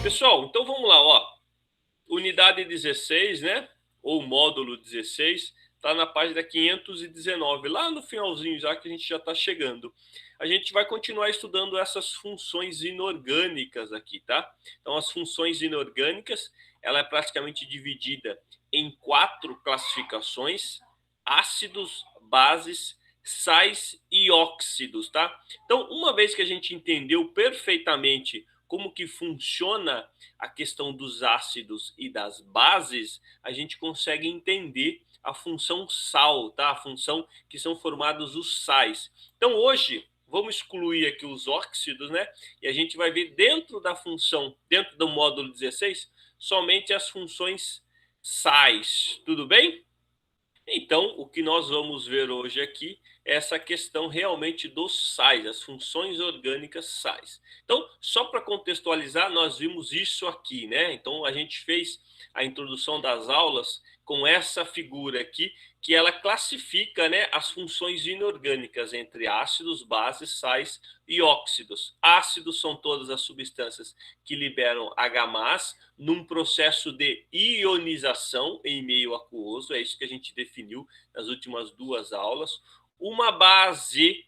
Pessoal, então vamos lá, ó. Unidade 16, né? Ou módulo 16, está na página 519, lá no finalzinho já que a gente já está chegando. A gente vai continuar estudando essas funções inorgânicas aqui, tá? Então, as funções inorgânicas, ela é praticamente dividida em 4 classificações: ácidos, bases, sais e óxidos, tá? Então, uma vez que a gente entendeu perfeitamente como que funciona a questão dos ácidos e das bases, a gente consegue entender a função sal, tá? A função que são formados os sais. Então, hoje, vamos excluir aqui os óxidos, né? E a gente vai ver dentro da função, dentro do módulo 16, somente as funções sais. Tudo bem? Então, o que nós vamos ver hoje aqui é essa questão realmente dos sais, as funções orgânicas sais. Então, só para contextualizar, nós vimos isso aqui, né? Então, a gente fez a introdução das aulas com essa figura aqui, que ela classifica, né, as funções inorgânicas entre ácidos, bases, sais e óxidos. Ácidos são todas as substâncias que liberam H+, num processo de ionização em meio aquoso, é isso que a gente definiu nas últimas 2 aulas. Uma base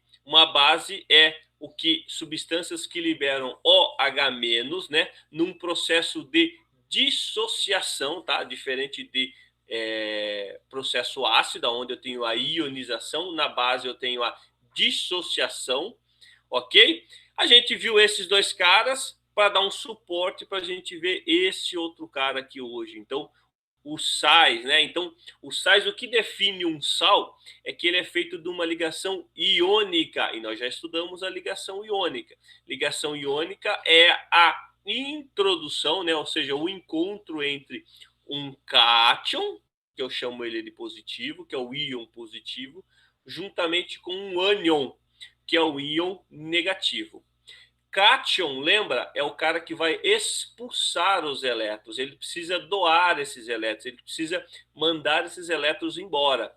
é o que substâncias que liberam OH-, né, num processo de dissociação, tá? Diferente de processo ácido, onde eu tenho a ionização, na base eu tenho a dissociação, ok? A gente viu esses 2 caras para dar um suporte para a gente ver esse outro cara aqui hoje. Então, os sais, né? Então, os sais, o que define um sal é que ele é feito de uma ligação iônica, e nós já estudamos a ligação iônica. Ligação iônica é a introdução, né? Ou seja, o encontro entre um cátion, que eu chamo ele de positivo, que é o íon positivo, juntamente com um ânion, que é o íon negativo. Cátion, lembra, é o cara que vai expulsar os elétrons, ele precisa doar esses elétrons, ele precisa mandar esses elétrons embora.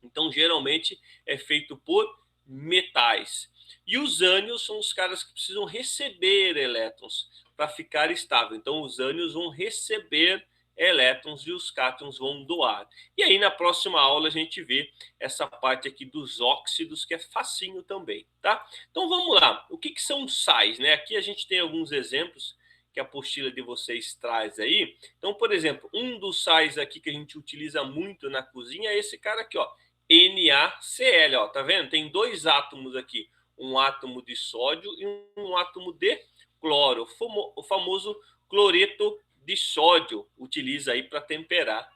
Então, geralmente, é feito por metais. E os ânions são os caras que precisam receber elétrons para ficar estável. Então, os ânions vão receber elétrons e os cátions vão doar. E aí, na próxima aula, a gente vê essa parte aqui dos óxidos, que é facinho também, tá? Então, vamos lá. O que são sais, né? Aqui a gente tem alguns exemplos que a apostila de vocês traz aí. Então, por exemplo, um dos sais aqui que a gente utiliza muito na cozinha é esse cara aqui, ó. NaCl, ó, tá vendo? Tem 2 átomos aqui, um átomo de sódio e um átomo de cloro, o famoso cloreto de sódio, utiliza aí para temperar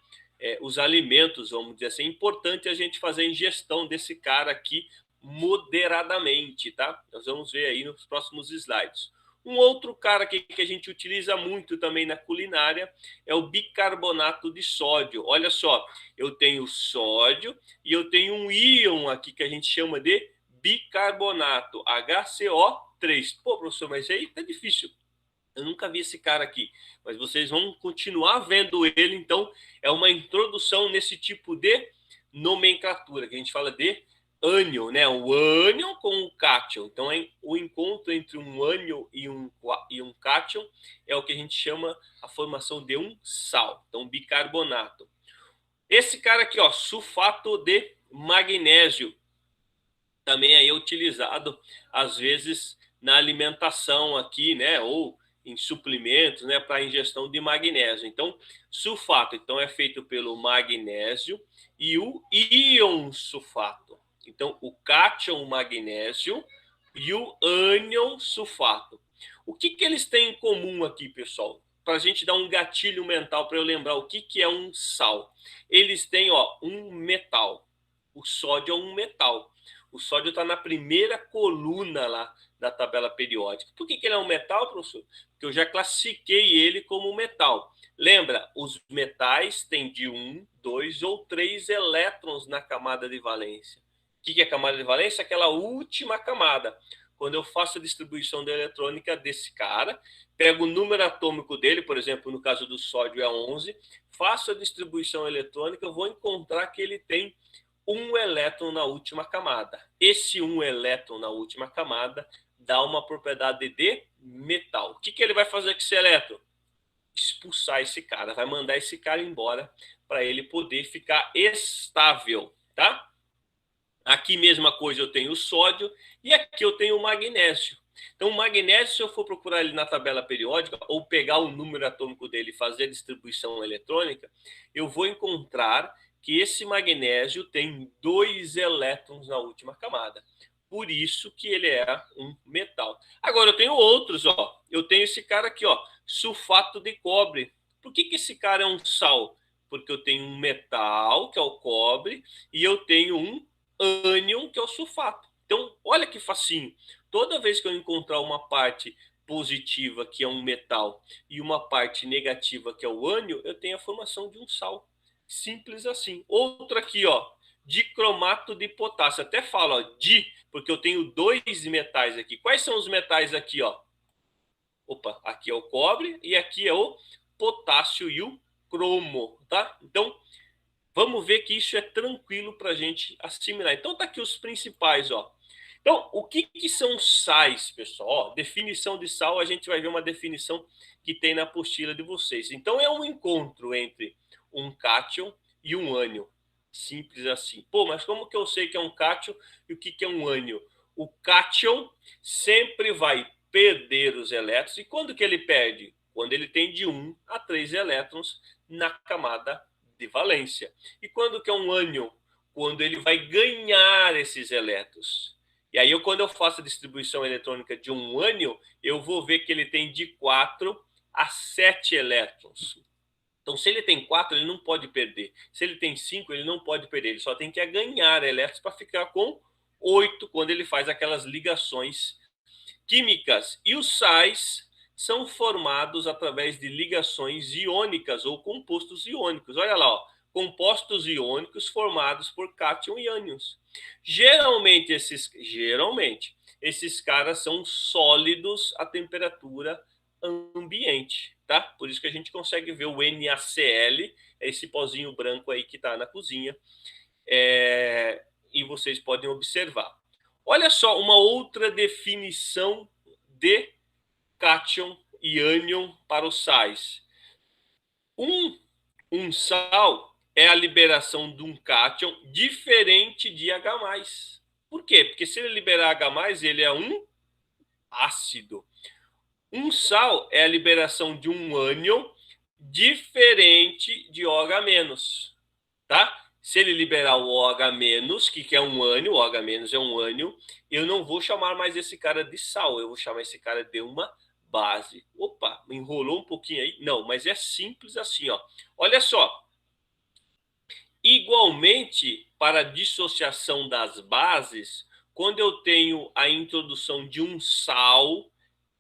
os alimentos, vamos dizer assim. É importante a gente fazer a ingestão desse cara aqui moderadamente, tá? Nós vamos ver aí nos próximos slides. Um outro cara que a gente utiliza muito também na culinária é o bicarbonato de sódio. Olha só, eu tenho sódio e eu tenho um íon aqui que a gente chama de bicarbonato, HCO3. Pô, professor, mas aí tá difícil. Eu nunca vi esse cara aqui, mas vocês vão continuar vendo ele, então é uma introdução nesse tipo de nomenclatura, que a gente fala de ânion, né? O ânion com o cátion. Então, o encontro entre um ânion e um cátion é o que a gente chama a formação de um sal, então bicarbonato. Esse cara aqui, ó, sulfato de magnésio, também é utilizado às vezes na alimentação aqui, né? Ou em suplementos, né, para ingestão de magnésio. Então, sulfato, então é feito pelo magnésio e o íon sulfato. Então, o cátion magnésio e o ânion sulfato. O que eles têm em comum aqui, pessoal? Para a gente dar um gatilho mental para eu lembrar o que é um sal. Eles têm, ó, um metal. O sódio é um metal. O sódio está na primeira coluna lá da tabela periódica. Por que ele é um metal, professor? Porque eu já classifiquei ele como metal. Lembra, os metais têm de 1, 2 ou 3 elétrons na camada de valência. O que é a camada de valência? Aquela última camada. Quando eu faço a distribuição da eletrônica desse cara, pego o número atômico dele, por exemplo, no caso do sódio é 11, faço a distribuição eletrônica, eu vou encontrar que ele tem um elétron na última camada. Esse um elétron na última camada dá uma propriedade de metal. O que ele vai fazer com esse elétron? expulsar esse cara, vai mandar esse cara embora para ele poder ficar estável, tá? Aqui mesma coisa eu tenho o sódio e aqui eu tenho o magnésio. Então, o magnésio, se eu for procurar ele na tabela periódica ou pegar o número atômico dele e fazer a distribuição eletrônica, eu vou encontrar que esse magnésio tem 2 elétrons na última camada. Por isso que ele é um metal. Agora, eu tenho outros, ó. Eu tenho esse cara aqui, ó, sulfato de cobre. Por que esse cara é um sal? Porque eu tenho um metal, que é o cobre, e eu tenho um ânion, que é o sulfato. Então, olha que facinho. Toda vez que eu encontrar uma parte positiva, que é um metal, e uma parte negativa, que é o ânion, eu tenho a formação de um sal. Simples assim. Outro aqui, ó, dicromato de potássio. Até falo, ó, porque eu tenho 2 metais aqui. Quais são os metais aqui, ó? Opa, aqui é o cobre e aqui é o potássio e o cromo, tá? Então, vamos ver que isso é tranquilo para a gente assimilar. Então, tá aqui os principais, ó. Então, o que são sais, pessoal? Ó, definição de sal, a gente vai ver uma definição que tem na apostila de vocês. Então, é um encontro entre um cátion e um ânion. Simples assim. Pô, mas como que eu sei que é um cátion e o que é um ânion? O cátion sempre vai perder os elétrons. E quando que ele perde? Quando ele tem de 1 a 3 elétrons na camada de valência. E quando que é um ânion? Quando ele vai ganhar esses elétrons. E aí, quando eu faço a distribuição eletrônica de um ânion, eu vou ver que ele tem de 4 a 7 elétrons. Então, se ele tem 4, ele não pode perder. Se ele tem 5, ele não pode perder. Ele só tem que ganhar elétrons para ficar com 8 quando ele faz aquelas ligações químicas. E os sais são formados através de ligações iônicas ou compostos iônicos. Olha lá, ó, compostos iônicos formados por cátion e ânions. Geralmente, esses caras são sólidos a temperatura ambiente, tá? Por isso que a gente consegue ver o NaCl, esse pozinho branco aí que está na cozinha, e vocês podem observar. Olha só uma outra definição de cátion e ânion para os sais. Um sal é a liberação de um cátion diferente de H+. Por quê? Porque se ele liberar H+, ele é um ácido. Um sal é a liberação de um ânion diferente de OH-, tá? Se ele liberar o OH-, que é um ânion, o OH- é um ânion, eu não vou chamar mais esse cara de sal, eu vou chamar esse cara de uma base. Opa, me enrolou um pouquinho aí. Não, mas é simples assim, ó. Olha só. Igualmente, para a dissociação das bases, quando eu tenho a introdução de um sal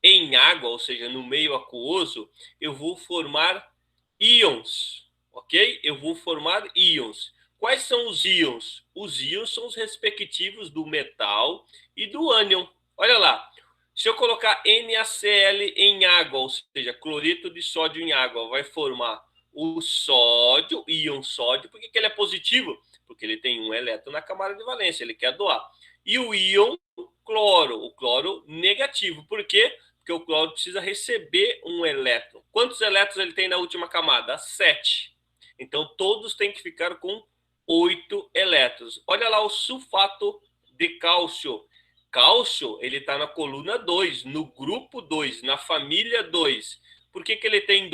em água, ou seja, no meio aquoso, eu vou formar íons, ok? Eu vou formar íons. Quais são os íons? Os íons são os respectivos do metal e do ânion. Olha lá, se eu colocar NaCl em água, ou seja, cloreto de sódio em água, vai formar o sódio, íon sódio. Por que ele é positivo? Porque ele tem um elétron na camada de valência, ele quer doar. E o íon cloro, o cloro negativo. Por quê? Porque o cloro precisa receber um elétron. Quantos elétrons ele tem na última camada? 7. Então, todos têm que ficar com 8 elétrons. Olha lá o sulfato de cálcio. Cálcio, ele está na coluna 2, no grupo 2, na família 2. Por que ele tem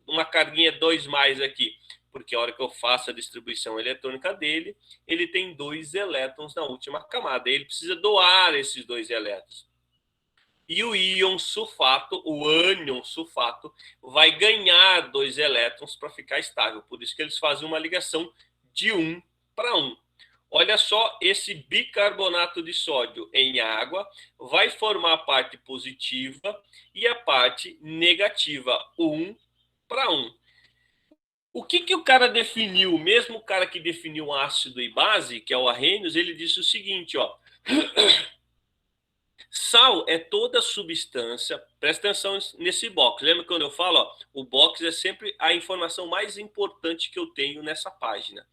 uma carguinha 2+ aqui? Porque a hora que eu faço a distribuição eletrônica dele, ele tem 2 elétrons na última camada. Ele precisa doar esses 2 elétrons. E o íon sulfato, o ânion sulfato, vai ganhar 2 elétrons para ficar estável. Por isso que eles fazem uma ligação de 1 para 1. Olha só, esse bicarbonato de sódio em água vai formar a parte positiva e a parte negativa, 1 para 1. O que o cara definiu? O mesmo cara que definiu ácido e base, que é o Arrhenius, ele disse o seguinte, ó. Sal é toda substância, presta atenção nesse box. Lembra quando eu falo, ó, o box é sempre a informação mais importante que eu tenho nessa página.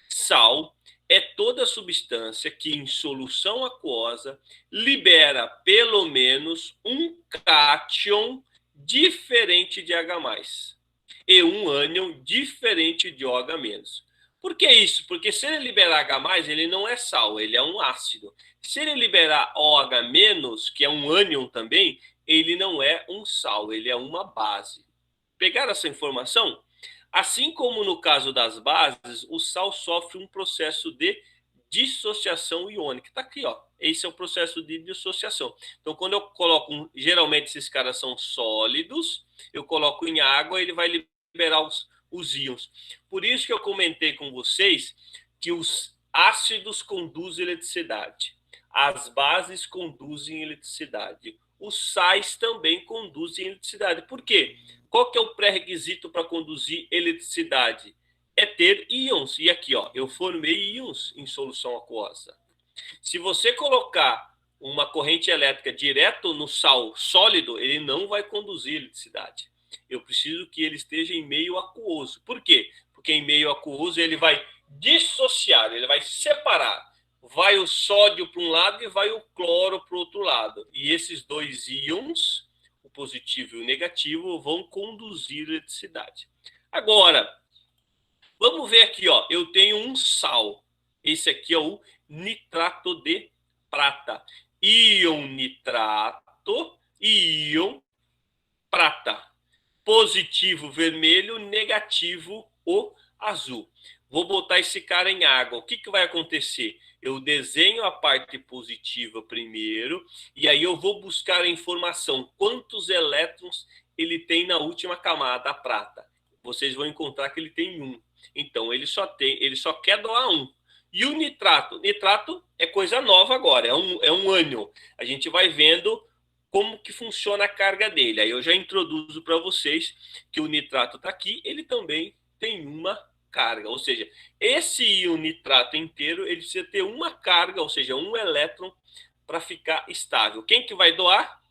Sal é toda substância que em solução aquosa libera pelo menos um cátion diferente de H+. e um ânion diferente de OH-. Por que isso? Porque se ele liberar H+, ele não é sal, ele é um ácido. Se ele liberar OH-, que é um ânion também, ele não é um sal, ele é uma base. Pegaram essa informação? Assim como no caso das bases, o sal sofre um processo de dissociação iônica. Está aqui, ó. Esse é o processo de dissociação. Então, quando eu coloco, geralmente esses caras são sólidos, eu coloco em água, ele vai liberar os íons. Por isso que eu comentei com vocês que os ácidos conduzem eletricidade, as bases conduzem eletricidade, os sais também conduzem eletricidade. Por quê? Qual que é o pré-requisito para conduzir eletricidade? É ter íons. E aqui, ó, eu formei íons em solução aquosa. Se você colocar uma corrente elétrica direto no sal sólido, ele não vai conduzir eletricidade. Eu preciso que ele esteja em meio aquoso. Por quê? Porque em meio aquoso ele vai dissociar, ele vai separar. Vai o sódio para um lado e vai o cloro para o outro lado. E esses dois íons, o positivo e o negativo, vão conduzir eletricidade. Agora, vamos ver aqui, ó. Eu tenho um sal. Esse aqui é o nitrato de prata. Íon nitrato, íon prata. Positivo vermelho, negativo o azul. Vou botar esse cara em água. O que, que vai acontecer? Eu desenho a parte positiva primeiro e aí eu vou buscar a informação. Quantos elétrons ele tem na última camada, a prata? Vocês vão encontrar que ele tem 1. Então, ele só quer doar 1. E o nitrato? Nitrato é coisa nova agora, é um ânion. A gente vai vendo como que funciona a carga dele. Aí eu já introduzo para vocês que o nitrato está aqui, ele também tem uma carga. Ou seja, esse íon nitrato inteiro, ele precisa ter uma carga, ou seja, um elétron para ficar estável. Quem que vai doar?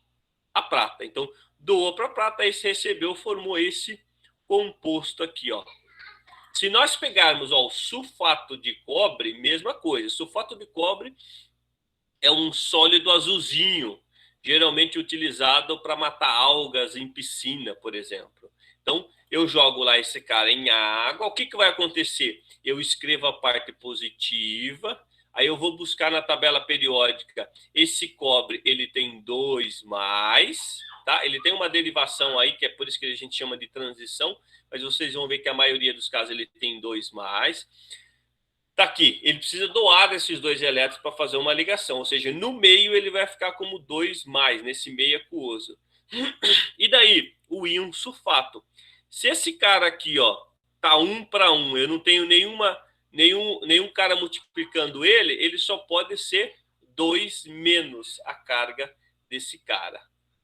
A prata. Então, doou para a prata, esse recebeu, formou esse composto aqui, ó. Se nós pegarmos, ó, o sulfato de cobre, mesma coisa. Sulfato de cobre é um sólido azulzinho, geralmente utilizado para matar algas em piscina, por exemplo. Então, eu jogo lá esse cara em água. O que, que vai acontecer? Eu escrevo a parte positiva, aí eu vou buscar na tabela periódica. Esse cobre, ele tem 2 mais, tá? Ele tem uma derivação aí, que é por isso que a gente chama de transição, mas vocês vão ver que a maioria dos casos ele tem 2 mais. Tá aqui, ele precisa doar esses 2 elétrons para fazer uma ligação, ou seja, no meio ele vai ficar como 2 mais, nesse meio aquoso. E daí, o íon sulfato. Se esse cara aqui, ó, tá 1 para 1, eu não tenho nenhum cara multiplicando ele, ele só pode ser 2 menos a carga desse cara.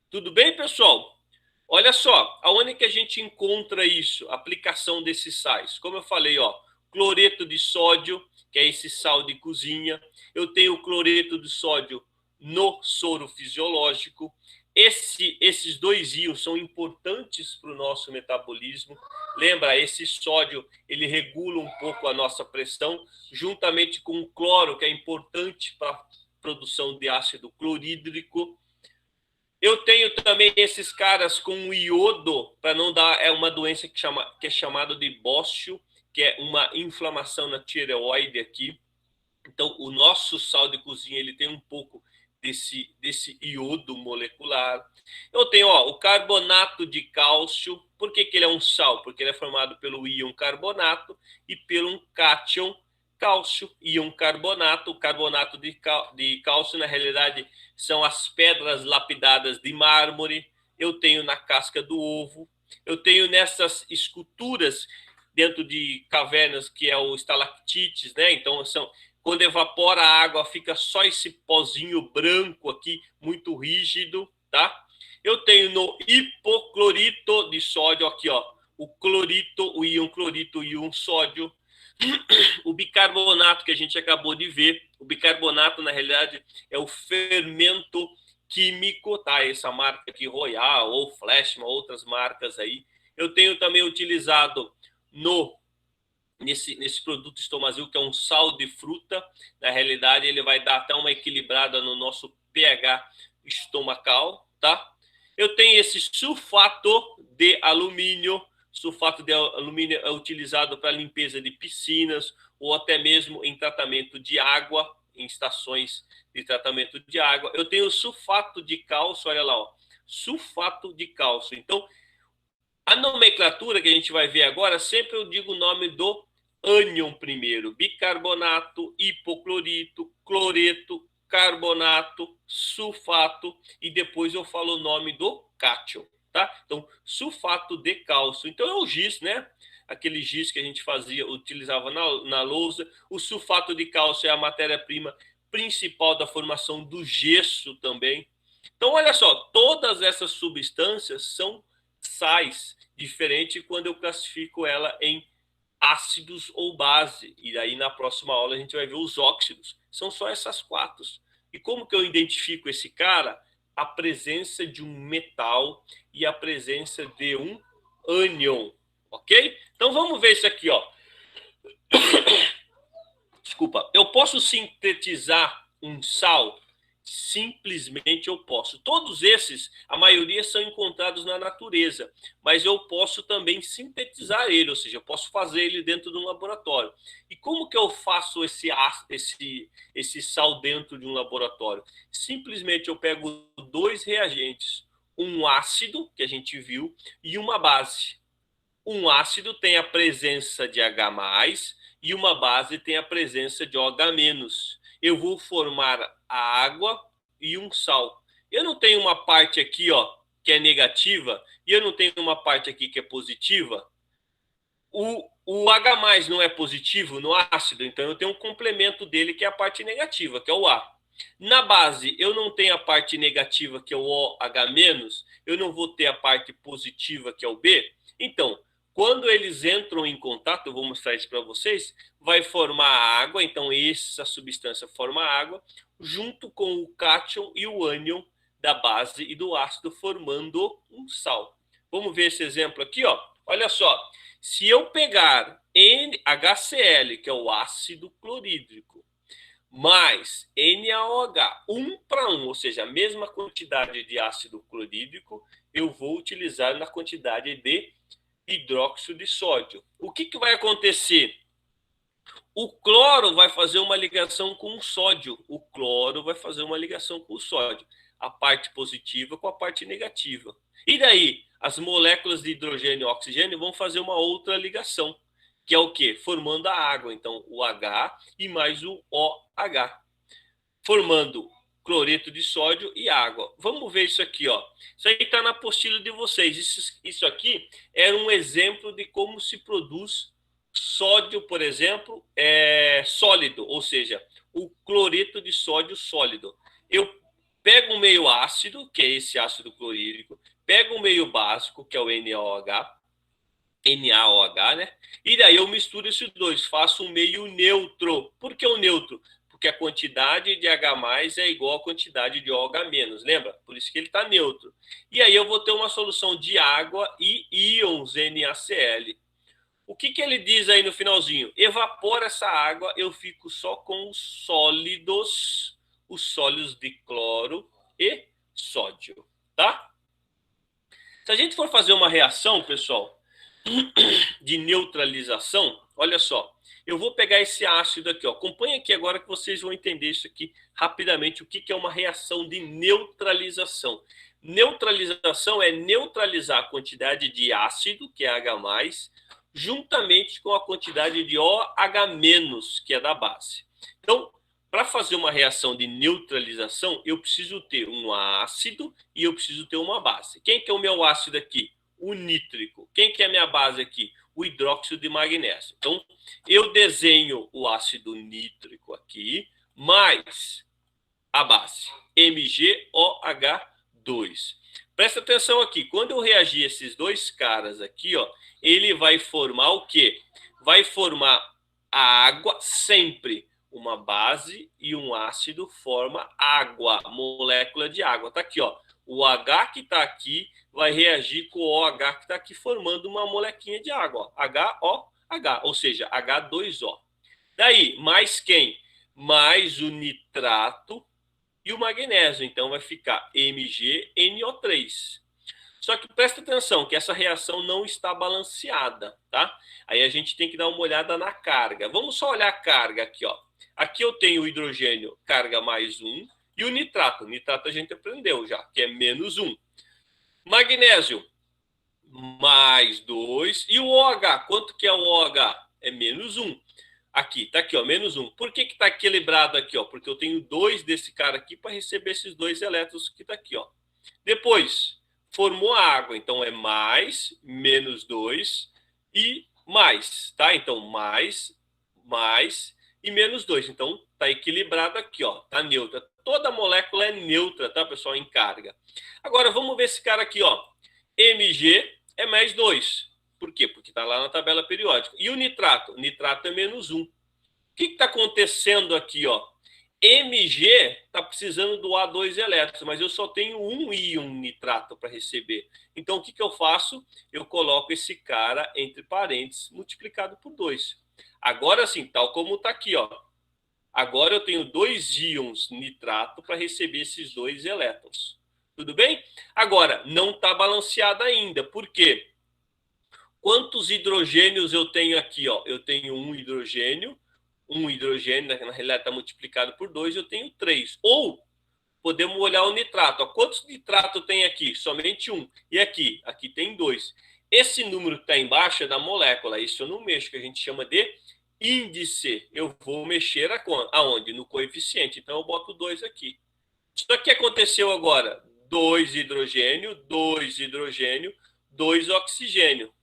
Tudo bem, pessoal? Olha só, aonde que a gente encontra isso, a aplicação desses sais? Como eu falei, ó, cloreto de sódio, que é esse sal de cozinha. Eu tenho o cloreto de sódio no soro fisiológico. Esses 2 íons são importantes para o nosso metabolismo. Lembra, esse sódio ele regula um pouco a nossa pressão, juntamente com o cloro, que é importante para a produção de ácido clorídrico. Eu tenho também esses caras com iodo, para não dar uma doença que é chamada de bócio, que é uma inflamação na tireoide aqui. Então, o nosso sal de cozinha ele tem um pouco desse iodo molecular. Eu tenho, ó, o carbonato de cálcio. Por que ele é um sal? Porque ele é formado pelo íon carbonato e pelo um cátion cálcio, íon carbonato. O carbonato de cálcio, na realidade, são as pedras lapidadas de mármore. Eu tenho na casca do ovo. Eu tenho nessas esculturas dentro de cavernas, que é o estalactites, né? Então, quando evapora a água, fica só esse pozinho branco aqui, muito rígido, tá? Eu tenho no hipoclorito de sódio, aqui, ó, o clorito, o íon clorito, o íon sódio. O bicarbonato que a gente acabou de ver, o bicarbonato, na realidade, é o fermento químico, tá? Essa marca aqui, Royal ou Flashman, outras marcas aí. Eu tenho também utilizado nesse produto Estomazil, que é um sal de fruta. Na realidade, ele vai dar até uma equilibrada no nosso pH estomacal, tá? Eu tenho esse sulfato de alumínio, Sulfato de alumínio é utilizado para limpeza de piscinas ou até mesmo em tratamento de água, em estações de tratamento de água. Eu tenho sulfato de cálcio, olha lá, ó, sulfato de cálcio. Então, a nomenclatura que a gente vai ver agora, sempre eu digo o nome do ânion primeiro: bicarbonato, hipoclorito, cloreto, carbonato, sulfato, e depois eu falo o nome do cátion, tá? Então, sulfato de cálcio. Então é o giz, né? Aquele giz que a gente fazia, utilizava na lousa. O sulfato de cálcio é a matéria-prima principal da formação do gesso também. Então, olha só, todas essas substâncias são sais, diferente quando eu classifico ela em ácidos ou base. E aí na próxima aula a gente vai ver os óxidos. São só essas quatro. E como que eu identifico esse cara? A presença de um metal e a presença de um ânion, ok? Então vamos ver isso aqui, ó. Desculpa, eu posso sintetizar um sal? Simplesmente eu posso. Todos esses, a maioria são encontrados na natureza, mas eu posso também sintetizar ele, ou seja, eu posso fazer ele dentro de um laboratório. E como que eu faço esse sal dentro de um laboratório? Simplesmente eu pego dois reagentes, um ácido, que a gente viu, e uma base. Um ácido tem a presença de H+, e uma base tem a presença de OH-. Eu vou formar a água e um sal. Eu não tenho uma parte aqui, ó, que é negativa, e eu não tenho uma parte aqui que é positiva. O H+ não é positivo no ácido, então eu tenho um complemento dele que é a parte negativa, que é o A. Na base, eu não tenho a parte negativa, que é o OH-, eu não vou ter a parte positiva, que é o B. Então, quando eles entram em contato, eu vou mostrar isso para vocês, vai formar água, então essa substância forma água, junto com o cátion e o ânion da base e do ácido, formando um sal. Vamos ver esse exemplo aqui, ó. Olha só, se eu pegar HCl, que é o ácido clorídrico, mais NaOH, 1:1, ou seja, a mesma quantidade de ácido clorídrico, eu vou utilizar na quantidade de hidróxido de sódio. O que vai acontecer? O cloro vai fazer uma ligação com o sódio. O cloro vai fazer uma ligação com o sódio. A parte positiva com a parte negativa. E daí? As moléculas de hidrogênio e oxigênio vão fazer uma outra ligação, que é o quê? Formando a água. Então, o H e mais o OH. Formando cloreto de sódio e água. Vamos ver isso aqui, ó. Isso aí está na apostila de vocês. Isso aqui é um exemplo de como se produz sódio, por exemplo, sólido, ou seja, o cloreto de sódio sólido. Eu pego um meio ácido, que é esse ácido clorídrico, pego um meio básico, que é o NaOH, né? E daí eu misturo esses dois, faço um meio neutro. Por que o neutro? Porque a quantidade de H+ é igual à quantidade de OH-, lembra? Por isso que ele está neutro. E aí eu vou ter uma solução de água e íons NaCl. O que ele diz aí no finalzinho? Evapora essa água, eu fico só com os sólidos de cloro e sódio, tá? Se a gente for fazer uma reação, pessoal, de neutralização, olha só, eu vou pegar esse ácido aqui, ó. Acompanha aqui agora que vocês vão entender isso aqui rapidamente, o que é uma reação de neutralização. Neutralização é neutralizar a quantidade de ácido, que é H+, juntamente com a quantidade de OH-, que é da base. Então, para fazer uma reação de neutralização, eu preciso ter um ácido e eu preciso ter uma base. Quem que é o meu ácido aqui? O nítrico. Quem que é a minha base aqui? O hidróxido de magnésio. Então, eu desenho o ácido nítrico aqui, mais a base, MgOH2. Presta atenção aqui, quando eu reagir esses dois caras aqui, ó, ele vai formar o quê? Vai formar a água sempre. Uma base e um ácido forma água, molécula de água. Tá aqui, ó. O H que está aqui vai reagir com o OH que está aqui, formando uma molequinha de água, ó. HOH, ou seja, H2O. Daí, mais quem? Mais o nitrato e o magnésio. Então, vai ficar MgNO3. Só que presta atenção que essa reação não está balanceada, tá? Aí a gente tem que dar uma olhada na carga. Vamos só olhar a carga aqui, ó. Aqui eu tenho o hidrogênio, carga mais 1, e o nitrato. O nitrato a gente aprendeu já, que é menos 1. Magnésio, mais 2. E o OH, quanto que é o OH? É menos 1. Aqui, tá aqui, ó, menos 1. Por que tá equilibrado aqui, ó? Porque eu tenho 2 desse cara aqui para receber esses 2 elétrons que tá aqui, ó. Depois, formou a água, então é mais, menos 2 e mais, tá? Então, mais e menos 2. Então, tá equilibrado aqui, ó, tá neutra. Toda molécula é neutra, tá, pessoal, em carga. Agora, vamos ver esse cara aqui, ó. Mg é mais 2. Por quê? Porque tá lá na tabela periódica. E o nitrato? O nitrato é menos 1. O que está acontecendo aqui, ó? Mg está precisando doar 2 elétrons, mas eu só tenho um íon nitrato para receber. Então, o que eu faço? Eu coloco esse cara entre parênteses, multiplicado por 2. Agora sim, tal como está aqui, ó. Agora eu tenho 2 íons nitrato para receber esses 2 elétrons. Tudo bem? Agora, não está balanceada ainda. Por quê? Quantos hidrogênios eu tenho aqui, ó? Eu tenho um hidrogênio, na realidade está multiplicado por 2, eu tenho 3. Ou podemos olhar o nitrato. Ó. Quantos nitrato tem aqui? Somente um. E aqui? Aqui tem 2. Esse número que está embaixo é da molécula. Isso eu não mexo, que a gente chama de índice. Eu vou mexer aonde? No coeficiente. Então eu boto 2 aqui. Isso aqui aconteceu agora. 2 hidrogênio, 2 hidrogênio, 2 oxigênio.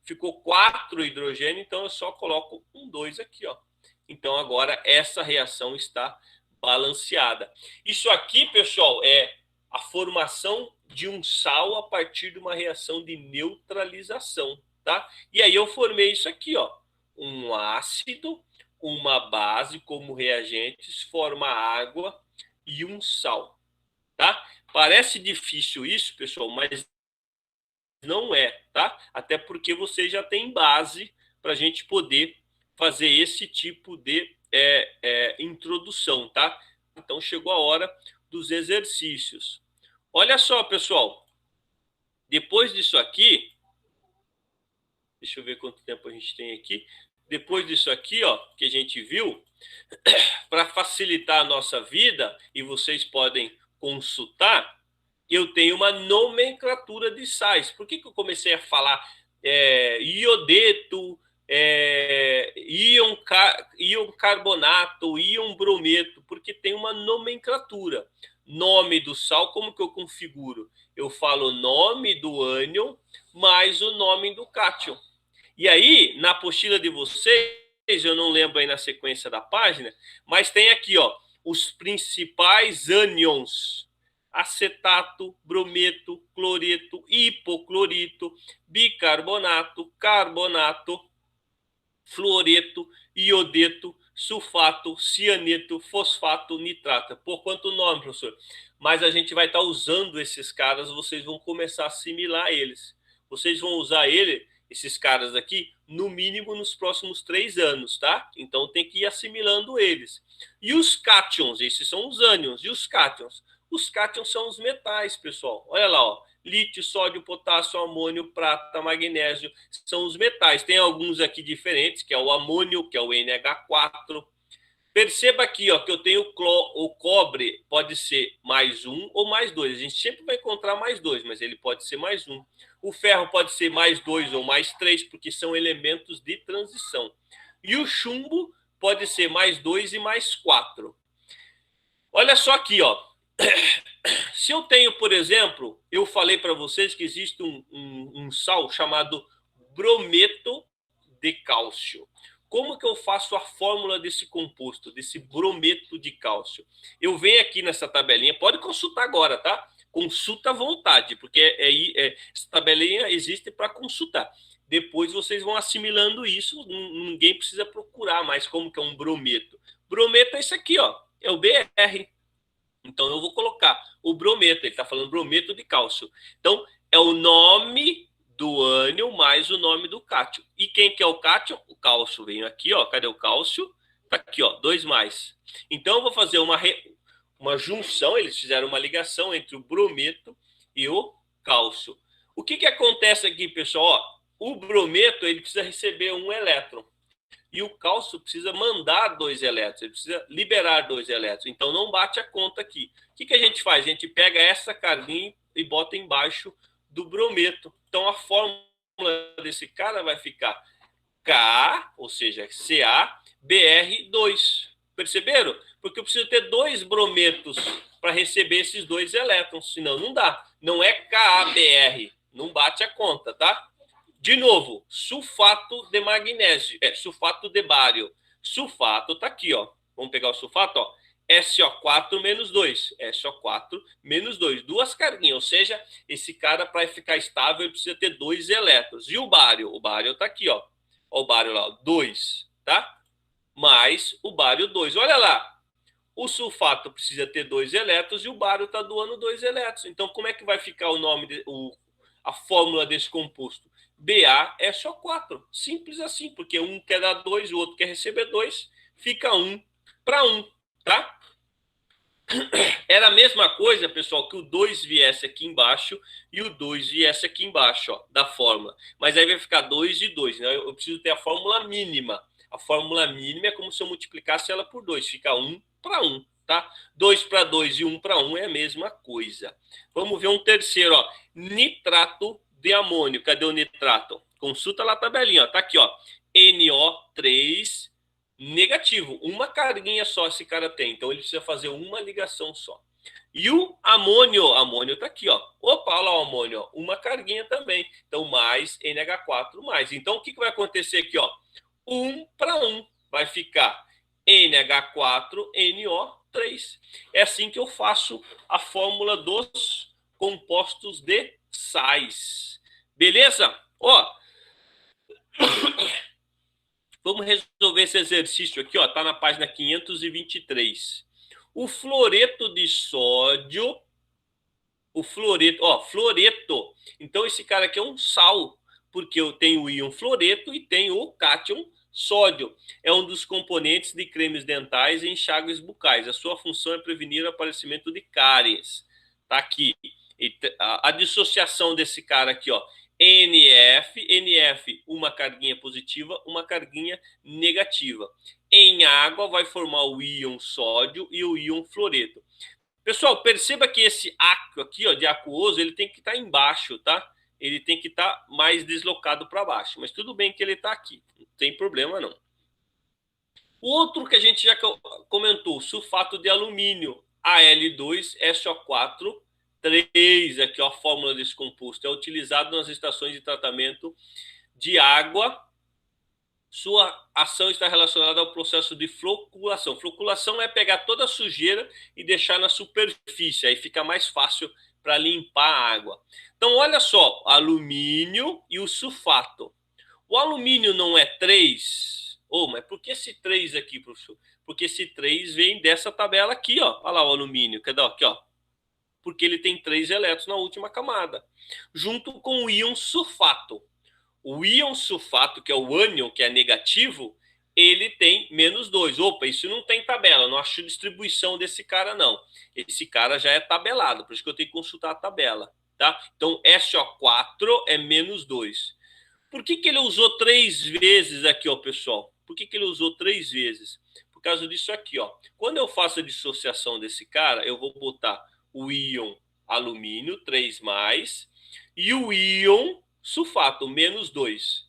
Ficou 4 hidrogênio, então eu só coloco um 2 aqui, ó. Então agora essa reação está balanceada. Isso aqui, pessoal, é a formação de um sal a partir de uma reação de neutralização, tá? E aí eu formei isso aqui, ó. Um ácido, uma base como reagentes, forma água e um sal, tá? Parece difícil isso, pessoal, mas não é, tá? Até porque você já tem base para a gente poder fazer esse tipo de introdução, tá? Então chegou a hora dos exercícios. Olha só, pessoal. Depois disso aqui, deixa eu ver quanto tempo a gente tem aqui. Depois disso aqui, ó, que a gente viu, para facilitar a nossa vida, e vocês podem consultar, eu tenho uma nomenclatura de sais. Por que eu comecei a falar iodeto, íon carbonato, íon brometo? Porque tem uma nomenclatura. Nome do sal, como que eu configuro? Eu falo o nome do ânion mais o nome do cátion. E aí, na apostila de vocês, eu não lembro aí na sequência da página, mas tem aqui, ó, os principais ânions: acetato, brometo, cloreto, hipoclorito, bicarbonato, carbonato, fluoreto, iodeto, sulfato, cianeto, fosfato, nitrato. Por quanto nome, professor? Mas a gente vai estar usando esses caras, vocês vão começar a assimilar eles. Vocês vão usar esses caras aqui, no mínimo nos próximos 3 anos, tá? Então tem que ir assimilando eles. E os cátions, esses são os ânions. E os cátions? Os cátions são os metais, pessoal. Olha lá, ó. Lítio, sódio, potássio, amônio, prata, magnésio, são os metais. Tem alguns aqui diferentes, que é o amônio, que é o NH4. Perceba aqui, ó, que eu tenho o cobre, pode ser mais 1 ou mais 2. A gente sempre vai encontrar mais 2, mas ele pode ser mais 1. O ferro pode ser mais 2 ou mais 3, porque são elementos de transição. E o chumbo pode ser mais 2 e mais 4. Olha só aqui, ó. Se eu tenho, por exemplo, eu falei para vocês que existe um sal chamado brometo de cálcio. Como que eu faço a fórmula desse composto, desse brometo de cálcio? Eu venho aqui nessa tabelinha, pode consultar agora, tá? Consulta à vontade, porque essa tabelinha existe para consultar. Depois vocês vão assimilando isso, ninguém precisa procurar mais como que é um brometo. Brometo é isso aqui, ó, é o BR. Então eu vou colocar o brometo, ele está falando brometo de cálcio. Então é o nome do ânion mais o nome do cátion. E quem que é o cátion? O cálcio. Vem aqui, ó. Cadê o cálcio? Tá aqui, ó. 2 mais. Então eu vou fazer uma junção. Eles fizeram uma ligação entre o brometo e o cálcio. O que acontece aqui, pessoal? Ó, o brometo ele precisa receber um elétron. E o cálcio precisa mandar 2 elétrons, ele precisa liberar 2 elétrons. Então não bate a conta aqui. O que a gente faz? A gente pega essa carguinha e bota embaixo do brometo. Então a fórmula desse cara vai ficar Ka, ou seja, CaBr2. Perceberam? Porque eu preciso ter 2 brometos para receber esses 2 elétrons, senão não dá. Não é KaBr, não bate a conta, tá? De novo, sulfato de magnésio, sulfato de bário. Sulfato tá aqui, ó. Vamos pegar o sulfato, ó. SO4 menos 2. SO4 menos 2. 2 carguinhas, ou seja, esse cara, para ficar estável, ele precisa ter 2 elétrons. E o bário? O bário tá aqui, ó. Ó o bário lá, 2, tá? Mais o bário 2. Olha lá. O sulfato precisa ter 2 elétrons e o bário está doando 2 elétrons. Então, como é que vai ficar o nome, a fórmula desse composto? BaSO4. Simples assim, porque um quer dar 2, o outro quer receber 2, fica 1 para 1, tá? Era a mesma coisa, pessoal, que o 2 viesse aqui embaixo e o 2 viesse aqui embaixo, ó, da fórmula. Mas aí vai ficar 2 e 2, né? Eu preciso ter a fórmula mínima. A fórmula mínima é como se eu multiplicasse ela por 2, fica 1 para 1, tá? 2 para 2 e 1 para 1 é a mesma coisa. Vamos ver um terceiro, ó. Nitrato de amônio. Cadê o nitrato? Consulta lá a tabelinha, ó. Tá aqui, ó. NO3 negativo. Uma carguinha só esse cara tem. Então ele precisa fazer uma ligação só. E o amônio tá aqui, ó. Opa, olha lá o amônio, ó. Uma carguinha também. Então mais NH4 mais. Então o que vai acontecer aqui, ó? 1 para 1 vai ficar NH4NO3. É assim que eu faço a fórmula dos compostos de sais. Beleza? Ó, vamos resolver esse exercício aqui, ó, tá na página 523. O fluoreto de sódio, o fluoreto, ó, fluoreto. Então esse cara aqui é um sal, porque eu tenho o íon fluoreto e tenho o cátion sódio. É um dos componentes de cremes dentais e enxágues bucais. A sua função é prevenir o aparecimento de cáries. Tá aqui. A dissociação desse cara aqui, ó, NF, uma carguinha positiva, uma carguinha negativa. Em água vai formar o íon sódio e o íon fluoreto. Pessoal, perceba que esse aquo aqui, ó, de aquoso, ele tem que estar embaixo, tá? Ele tem que estar mais deslocado para baixo. Mas tudo bem que ele está aqui, não tem problema não. O outro que a gente já comentou, sulfato de alumínio, Al2SO4 3, aqui ó, a fórmula desse composto, é utilizado nas estações de tratamento de água. Sua ação está relacionada ao processo de floculação. Floculação é pegar toda a sujeira e deixar na superfície, aí fica mais fácil para limpar a água. Então, olha só, alumínio e o sulfato. O alumínio não é 3? Oh, mas por que esse 3 aqui, professor? Porque esse 3 vem dessa tabela aqui, ó. Olha lá o alumínio, cadê aqui, ó? Porque ele tem 3 elétrons na última camada, junto com o íon sulfato. O íon sulfato, que é o ânion, que é negativo, ele tem menos 2. Opa, isso não tem tabela, não acho distribuição desse cara, não. Esse cara já é tabelado, por isso que eu tenho que consultar a tabela, tá? Então, SO4 é menos 2. Por que ele usou 3 vezes aqui, ó, pessoal? Por que ele usou 3 vezes? Por causa disso aqui, ó. Quando eu faço a dissociação desse cara, eu vou botar o íon alumínio, 3+, e o íon sulfato, menos 2.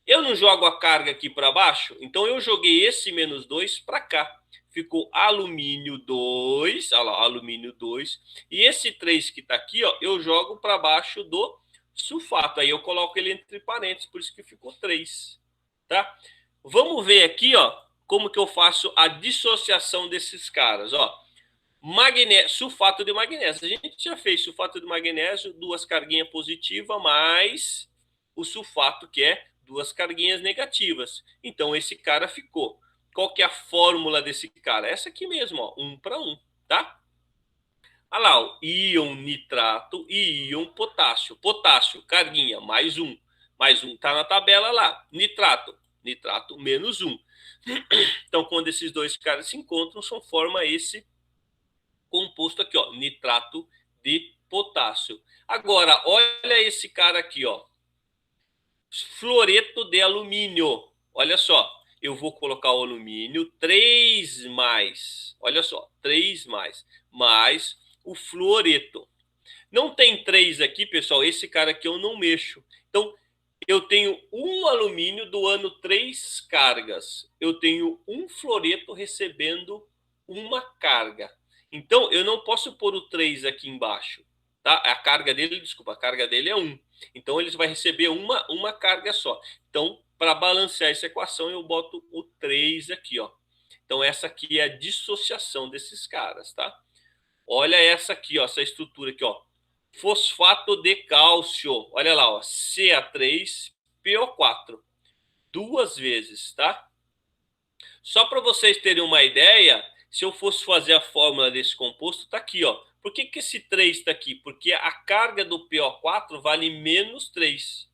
Eu não jogo a carga aqui para baixo, então eu joguei esse menos 2 para cá. Ficou alumínio 2, olha lá, alumínio 2. E esse 3 que está aqui, ó, eu jogo para baixo do sulfato. Aí eu coloco ele entre parênteses, por isso que ficou 3. Tá? Vamos ver aqui, ó, como que eu faço a dissociação desses caras, ó. Magnésio, sulfato de magnésio. A gente já fez sulfato de magnésio, 2 carguinhas positivas, mais o sulfato, que é 2 carguinhas negativas. Então, esse cara ficou. Qual que é a fórmula desse cara? Essa aqui mesmo, ó, 1 para 1, tá? Olha lá, ó, íon nitrato e íon potássio. Potássio, carguinha, mais 1. Mais 1 tá na tabela lá. Nitrato, nitrato, menos 1. Então, quando esses dois caras se encontram, só forma esse composto aqui, ó, nitrato de potássio. Agora, olha esse cara aqui, ó. Fluoreto de alumínio. Olha só, eu vou colocar o alumínio 3 mais. Olha só, 3 mais o fluoreto. Não tem 3 aqui, pessoal. Esse cara aqui eu não mexo. Então, eu tenho um alumínio doando 3 cargas. Eu tenho um fluoreto recebendo uma carga. Então, eu não posso pôr o 3 aqui embaixo. Tá? A carga dele, desculpa, a carga dele é 1. Então, ele vai receber uma carga só. Então, para balancear essa equação, eu boto o 3 aqui, ó. Então, essa aqui é a dissociação desses caras, tá? Olha essa aqui, ó, essa estrutura aqui, ó. Fosfato de cálcio. Olha lá, ó, Ca3PO4. 2 vezes, tá? Só para vocês terem uma ideia, se eu fosse fazer a fórmula desse composto, tá aqui, ó. Por que esse 3 está aqui? Porque a carga do PO4 vale menos 3.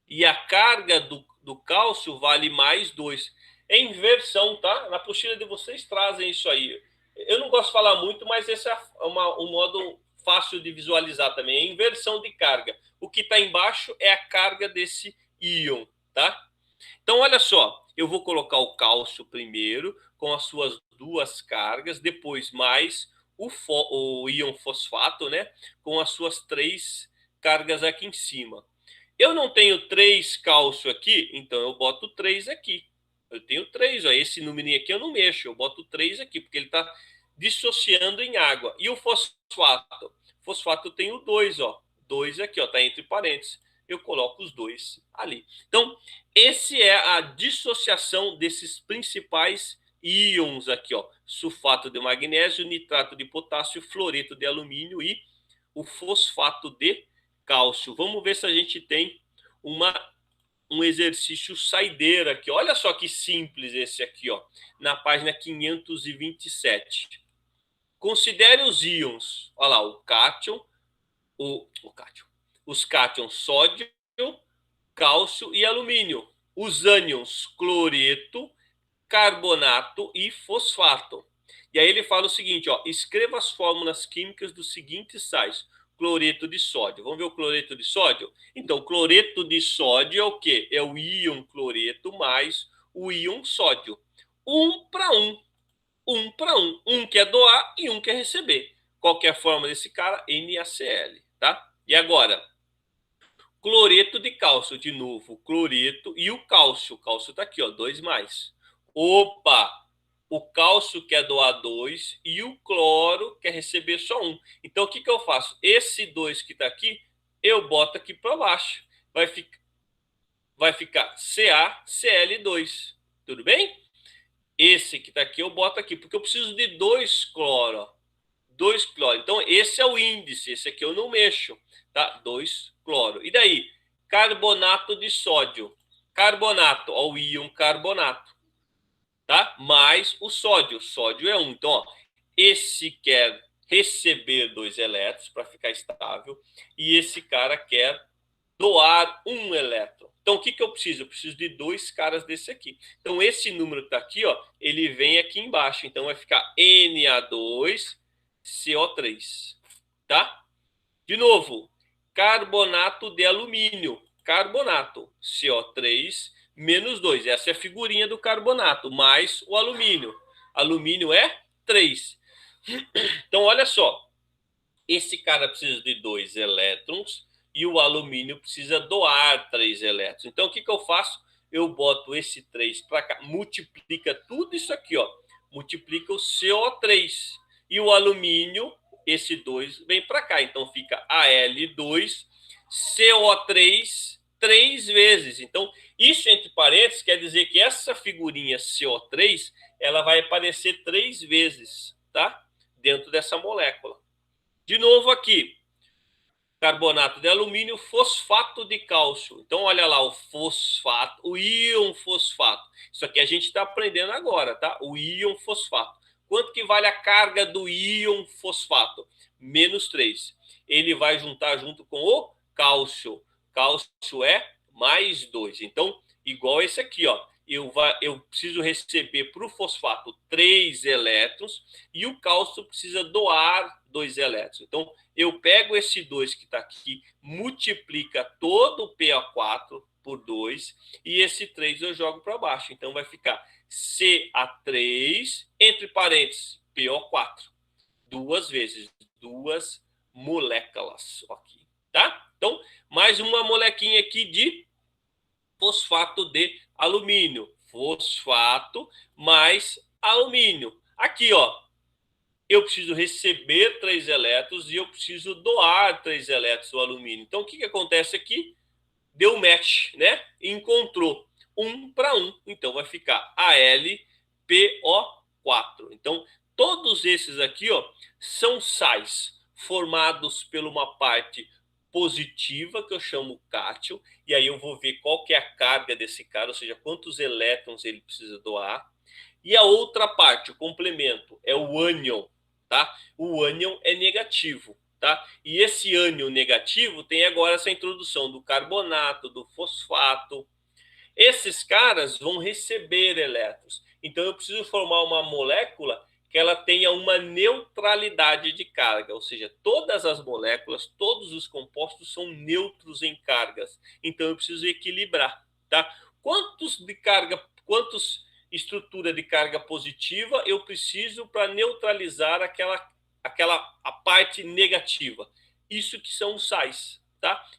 E a carga do cálcio vale mais 2. É inversão, tá? Na apostila de vocês trazem isso aí. Eu não gosto de falar muito, mas esse é um modo fácil de visualizar também. É inversão de carga. O que está embaixo é a carga desse íon, tá? Então, olha só. Eu vou colocar o cálcio primeiro, com as suas 2 cargas, depois mais o íon fosfato, né? Com as suas 3 cargas aqui em cima. Eu não tenho 3 cálcio aqui, então eu boto 3 aqui. Eu tenho 3, ó, esse numerinho aqui eu não mexo, eu boto 3 aqui, porque ele está dissociando em água. E o fosfato? Fosfato eu tenho 2, ó. 2 aqui, ó, tá entre parênteses. Eu coloco os 2 ali. Então, esse é a dissociação desses principais íons aqui, ó. Sulfato de magnésio, nitrato de potássio, fluoreto de alumínio e o fosfato de cálcio. Vamos ver se a gente tem um exercício saideira aqui. Olha só que simples esse aqui, ó, na página 527. Considere os íons. Olha lá, o cátion, os cátions sódio, cálcio e alumínio. Os ânions cloreto, carbonato e fosfato. E aí ele fala o seguinte, ó, escreva as fórmulas químicas dos seguintes sais. Cloreto de sódio. Vamos ver o cloreto de sódio? Então, cloreto de sódio é o quê? É o íon cloreto mais o íon sódio. 1 para 1. 1 para 1. Um quer doar e um quer receber. Qualquer forma desse cara, NaCl, tá? E agora, cloreto de cálcio, de novo, cloreto e o cálcio. O cálcio tá aqui, ó, 2 mais. Opa! O cálcio quer doar 2 e o cloro quer receber só 1. Então, o que eu faço? Esse 2 que está aqui, eu boto aqui para baixo. Vai ficar CaCl2. Tudo bem? Esse que está aqui, eu boto aqui, porque eu preciso de 2 cloro. 2 cloro. Então, esse é o índice. Esse aqui eu não mexo. Tá? 2 cloro. E daí? Carbonato de sódio. Carbonato, ó, o íon carbonato. Tá? Mais o sódio. Sódio é 1. Então, ó, esse quer receber 2 elétrons para ficar estável e esse cara quer doar 1 elétron. Então, o que eu preciso? Eu preciso de 2 caras desse aqui. Então, esse número que está aqui, ó, ele vem aqui embaixo. Então, vai ficar Na2CO3. Tá? De novo, carbonato de alumínio. Carbonato, CO3 menos 2. Essa é a figurinha do carbonato, mais o alumínio. Alumínio é 3. Então, olha só. Esse cara precisa de 2 elétrons e o alumínio precisa doar 3 elétrons. Então, o que eu faço? Eu boto esse 3 para cá, multiplica tudo isso aqui, ó. Multiplica o CO3. E o alumínio, esse 2, vem para cá. Então, fica Al2, CO3, 3 vezes. Então, isso entre parênteses quer dizer que essa figurinha CO3, ela vai aparecer 3 vezes, tá? Dentro dessa molécula. De novo aqui, carbonato de alumínio, fosfato de cálcio. Então, olha lá o fosfato, o íon fosfato. Isso aqui a gente está aprendendo agora, tá? O íon fosfato. Quanto que vale a carga do íon fosfato? Menos 3. Ele vai juntar junto com o cálcio. Cálcio é mais 2. Então, igual esse aqui, ó. Eu preciso receber para o fosfato 3 elétrons e o cálcio precisa doar 2 elétrons. Então, eu pego esse 2 que está aqui, multiplica todo o PO4 por 2, e esse 3 eu jogo para baixo. Então, vai ficar Ca3, entre parênteses, PO4. 2 vezes, 2 moléculas aqui, tá? Então, mais uma molequinha aqui de fosfato de alumínio. Fosfato mais alumínio. Aqui, ó, eu preciso receber 3 elétrons e eu preciso doar 3 elétrons do alumínio. Então, o que acontece aqui? Deu match, né? Encontrou 1 para 1. Então, vai ficar AlPO4. Então, todos esses aqui, ó, são sais formados por uma parte positiva, que eu chamo cátion, e aí eu vou ver qual que é a carga desse cara, ou seja, quantos elétrons ele precisa doar. E a outra parte, o complemento, é o ânion, tá? O ânion é negativo, tá? E esse ânion negativo tem agora essa introdução do carbonato, do fosfato. Esses caras vão receber elétrons. Então eu preciso formar uma molécula que ela tenha uma neutralidade de carga, ou seja, todas as moléculas, todos os compostos são neutros em cargas. Então eu preciso equilibrar, tá? Quantos estrutura de carga positiva eu preciso para neutralizar a parte negativa? Isso que são os sais, tá?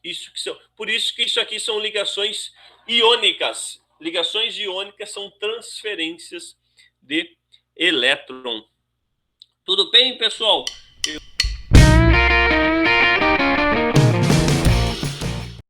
Por isso que isso aqui são ligações iônicas. Ligações iônicas são transferências de elétron. Tudo bem, pessoal?